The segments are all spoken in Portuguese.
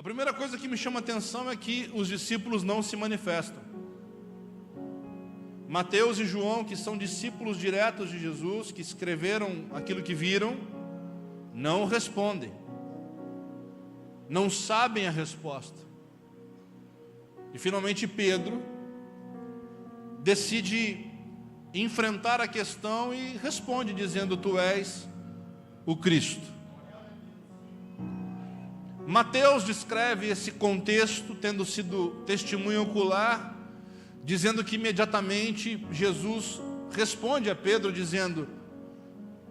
A primeira coisa que me chama a atenção é que os discípulos não se manifestam. Mateus e João, que são discípulos diretos de Jesus, que escreveram aquilo que viram, não respondem, não sabem a resposta. E finalmente Pedro decide enfrentar a questão e responde dizendo: tu és o Cristo. Mateus descreve esse contexto tendo sido testemunha ocular, dizendo que imediatamente Jesus responde a Pedro dizendo: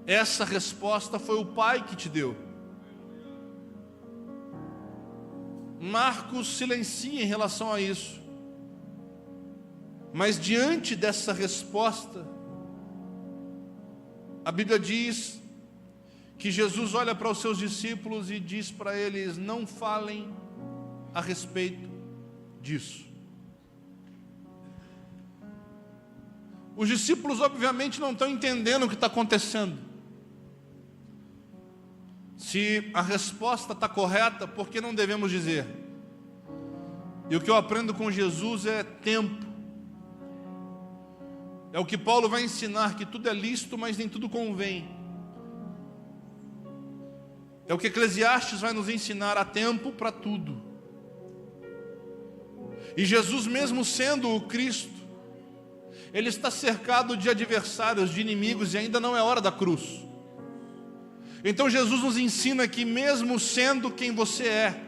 essa resposta foi o Pai que te deu. Marcos silencia em relação a isso, mas diante dessa resposta, a Bíblia diz que Jesus olha para os seus discípulos e diz para eles: não falem a respeito disso. Os discípulos obviamente não estão entendendo o que está acontecendo. Se a resposta está correta, por que não devemos dizer? E o que eu aprendo com Jesus é tempo. É o que Paulo vai ensinar, que tudo é lícito, mas nem tudo convém. É o que Eclesiastes vai nos ensinar: há tempo para tudo. E Jesus, mesmo sendo o Cristo, Ele está cercado de adversários, de inimigos, e ainda não é hora da cruz. Então Jesus nos ensina que mesmo sendo quem você é,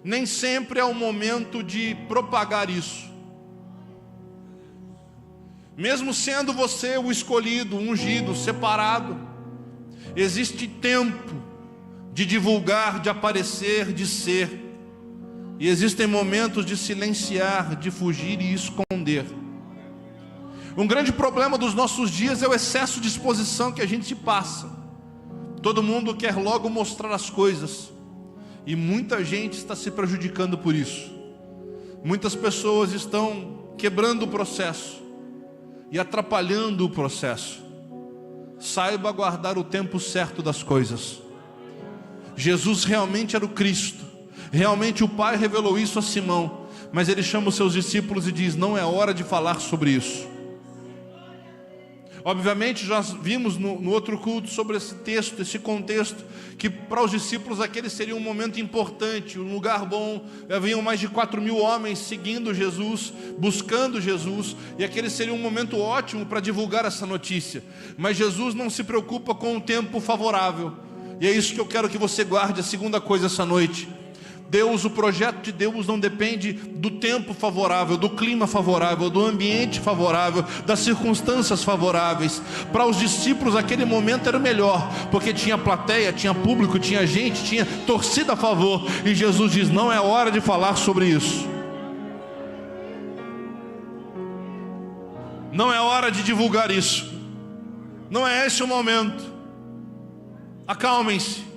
nem sempre é o momento de propagar isso. Mesmo sendo você o escolhido, ungido, separado, existe tempo de divulgar, de aparecer, de ser. E existem momentos de silenciar, de fugir e esconder. Um grande problema dos nossos dias é o excesso de exposição que a gente passa. Todo mundo quer logo mostrar as coisas, e muita gente está se prejudicando por isso. Muitas pessoas estão quebrando o processo e atrapalhando o processo. Saiba guardar o tempo certo das coisas. Jesus realmente era o Cristo, realmente o Pai revelou isso a Simão, mas Ele chama os seus discípulos e diz: não é hora de falar sobre isso. Obviamente já vimos no outro culto sobre esse texto, esse contexto, que para os discípulos aquele seria um momento importante, um lugar bom. Haviam mais de 4.000 homens seguindo Jesus, buscando Jesus, e aquele seria um momento ótimo para divulgar essa notícia. Mas Jesus não se preocupa com o tempo favorável, e é isso que eu quero que você guarde. A segunda coisa essa noite: Deus, o projeto de Deus não depende do tempo favorável, do clima favorável, do ambiente favorável, das circunstâncias favoráveis. Para os discípulos aquele momento era o melhor, porque tinha plateia, tinha público, tinha gente, tinha torcida a favor. E Jesus diz: não é hora de falar sobre isso. Não é hora de divulgar isso. Não é esse o momento. Acalmem-se.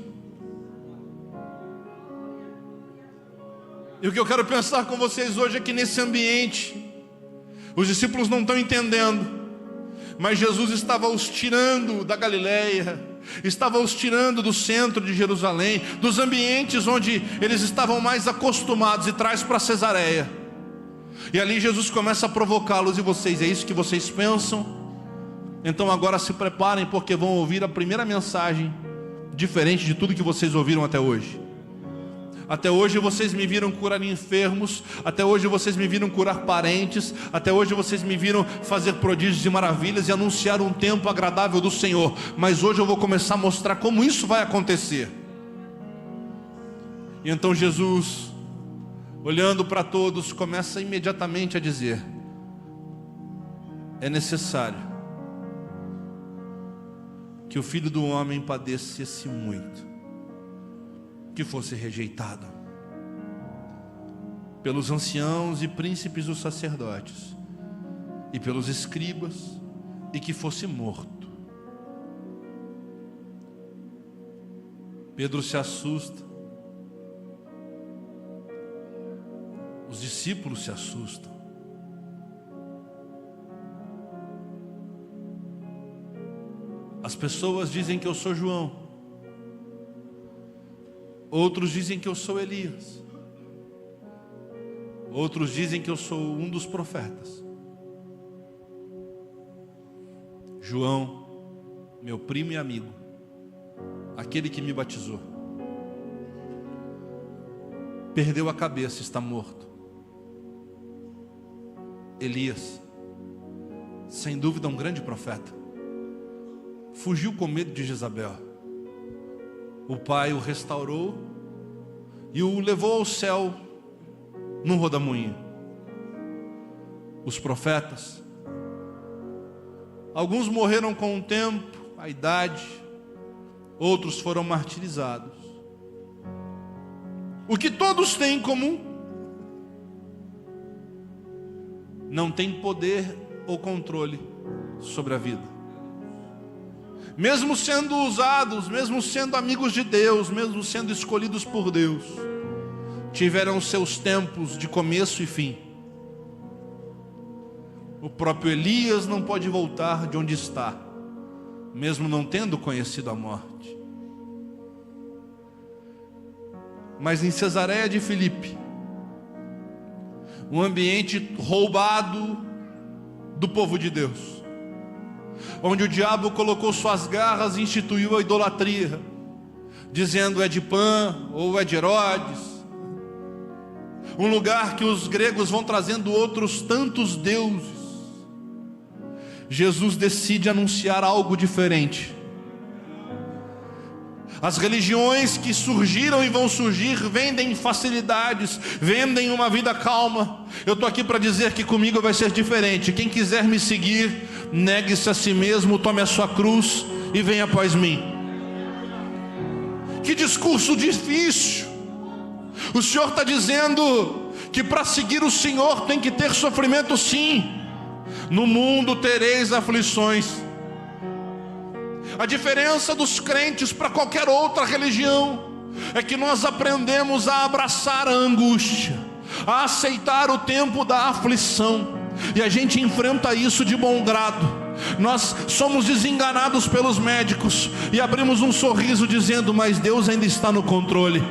E o que eu quero pensar com vocês hoje é que nesse ambiente, os discípulos não estão entendendo, mas Jesus estava os tirando da Galileia, estava os tirando do centro de Jerusalém, dos ambientes onde eles estavam mais acostumados, e traz para Cesareia. E ali Jesus começa a provocá-los: e vocês, é isso que vocês pensam? Então agora se preparem, porque vão ouvir a primeira mensagem diferente de tudo que vocês ouviram até hoje. Até hoje vocês me viram curar enfermos, até hoje vocês me viram curar parentes, até hoje vocês me viram fazer prodígios e maravilhas e anunciar um tempo agradável do Senhor. Mas hoje eu vou começar a mostrar como isso vai acontecer. E então Jesus, olhando para todos, começa imediatamente a dizer: é necessário que o Filho do Homem padecesse muito, que fosse rejeitado pelos anciãos e príncipes dos sacerdotes e pelos escribas, e que fosse morto. Pedro se assusta, os discípulos se assustam. As pessoas dizem que eu sou João. Outros dizem que eu sou Elias. Outros dizem que eu sou um dos profetas. João, meu primo e amigo, aquele que me batizou, perdeu a cabeça, está morto. Elias, sem dúvida um grande profeta, fugiu com medo de Jezabel. O pai o restaurou e o levou ao céu num rodamuinho. Os profetas, alguns morreram com o tempo, a idade, outros foram martirizados. O que todos têm em comum? Não têm poder ou controle sobre a vida. Mesmo sendo usados, mesmo sendo amigos de Deus, mesmo sendo escolhidos por Deus, tiveram seus tempos de começo e fim. O próprio Elias não pode voltar de onde está, mesmo não tendo conhecido a morte. Mas em Cesareia de Filipe, um ambiente roubado do povo de Deus, onde o diabo colocou suas garras e instituiu a idolatria, dizendo é de Pan ou é de Herodes, um lugar que os gregos vão trazendo outros tantos deuses. Jesus decide anunciar algo diferente. As religiões que surgiram e vão surgir vendem facilidades, vendem uma vida calma. Eu estou aqui para dizer que comigo vai ser diferente. Quem quiser me seguir, negue-se a si mesmo, tome a sua cruz e venha após mim. Que discurso difícil. O Senhor está dizendo que para seguir o Senhor tem que ter sofrimento, sim. No mundo tereis aflições. A diferença dos crentes para qualquer outra religião é que nós aprendemos a abraçar a angústia, a aceitar o tempo da aflição, e a gente enfrenta isso de bom grado. Nós somos desenganados pelos médicos e abrimos um sorriso dizendo, mas Deus ainda está no controle.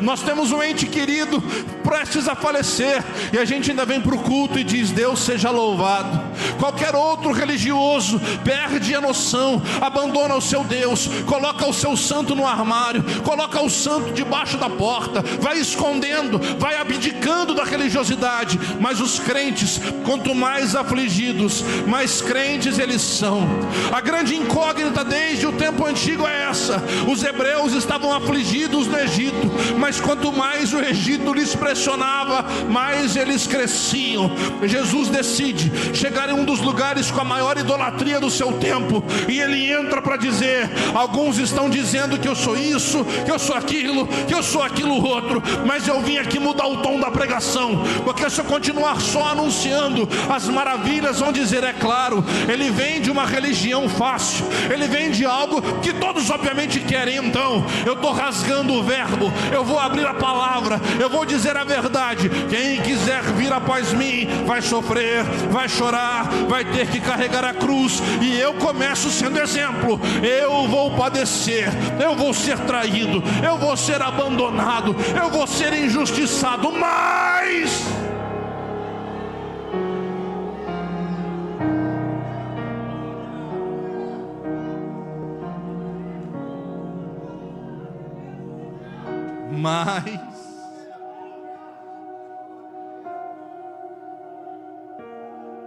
Nós temos um ente querido prestes a falecer e a gente ainda vem para o culto e diz, Deus seja louvado. Qualquer outro religioso perde a noção, abandona o seu Deus, coloca o seu santo no armário, coloca o santo debaixo da porta, vai escondendo, vai abdicando da religiosidade. Mas os crentes, quanto mais afligidos, mais crentes eles são. A grande incógnita desde o tempo antigo é essa: os hebreus estavam afligidos no Egito, mas quanto mais o Egito lhes pressionava, mais eles cresciam. Jesus decide chegar em um dos lugares com a maior idolatria do seu tempo, e ele entra para dizer, alguns estão dizendo que eu sou isso, que eu sou aquilo, que eu sou aquilo outro, mas eu vim aqui mudar o tom da pregação, porque se eu continuar só anunciando as maravilhas, vão dizer, é claro, ele vem de uma religião fácil, ele vem de algo que todos obviamente querem. Então eu estou rasgando o verbo, eu vou abrir a palavra, eu vou dizer a verdade. Quem quiser vir após mim vai sofrer, vai chorar, vai ter que carregar a cruz. E eu começo sendo exemplo. Eu vou padecer, eu vou ser traído, eu vou ser abandonado, eu vou ser injustiçado, mas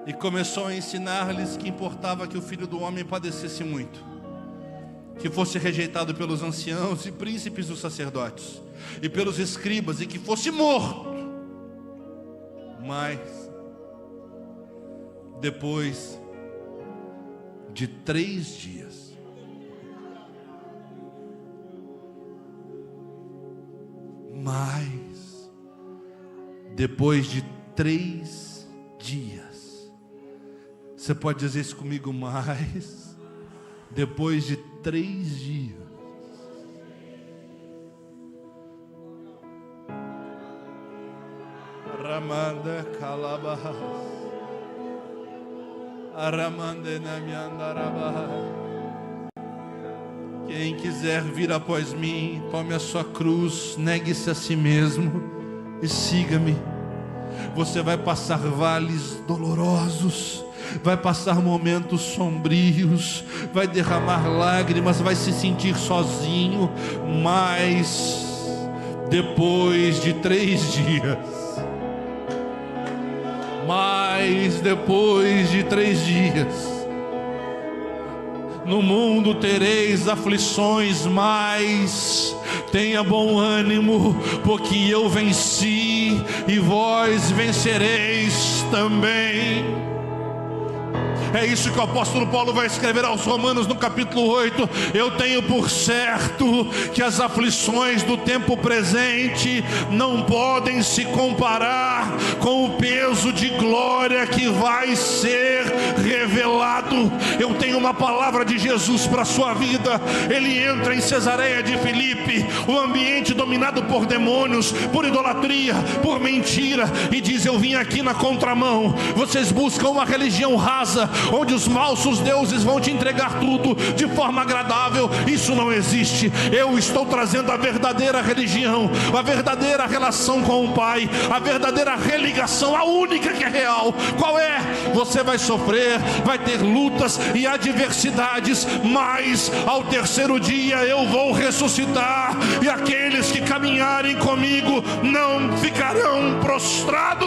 e começou a ensinar-lhes que importava que o Filho do Homem padecesse muito, que fosse rejeitado pelos anciãos e príncipes dos sacerdotes e pelos escribas, e que fosse morto, mas depois de 3 dias depois de 3 dias, você pode dizer isso comigo, mas depois de 3 dias, Ramanda Kalabah, Aramande Namiandarabah. Quem quiser vir após mim, tome a sua cruz, negue-se a si mesmo e siga-me. Você vai passar vales dolorosos, vai passar momentos sombrios, vai derramar lágrimas, vai se sentir sozinho, mas depois de 3 dias, no mundo tereis aflições, mas tenha bom ânimo, porque eu venci e vós vencereis também. É isso que o apóstolo Paulo vai escrever aos Romanos no capítulo 8. Eu tenho por certo que as aflições do tempo presente não podem se comparar com o peso de glória que vai ser revelado. Eu tenho uma palavra de Jesus para a sua vida. Ele entra em Cesareia de Filipe, um ambiente dominado por demônios, por idolatria, por mentira, e diz: eu vim aqui na contramão. Vocês buscam uma religião rasa, onde os falsos deuses vão te entregar tudo de forma agradável. Isso não existe. Eu estou trazendo a verdadeira religião, a verdadeira relação com o Pai, a verdadeira religação, a única que é real. Qual é? Você vai sofrer, vai ter lutas e adversidades, mas ao terceiro dia eu vou ressuscitar, e aqueles que caminharem comigo não ficarão prostrados.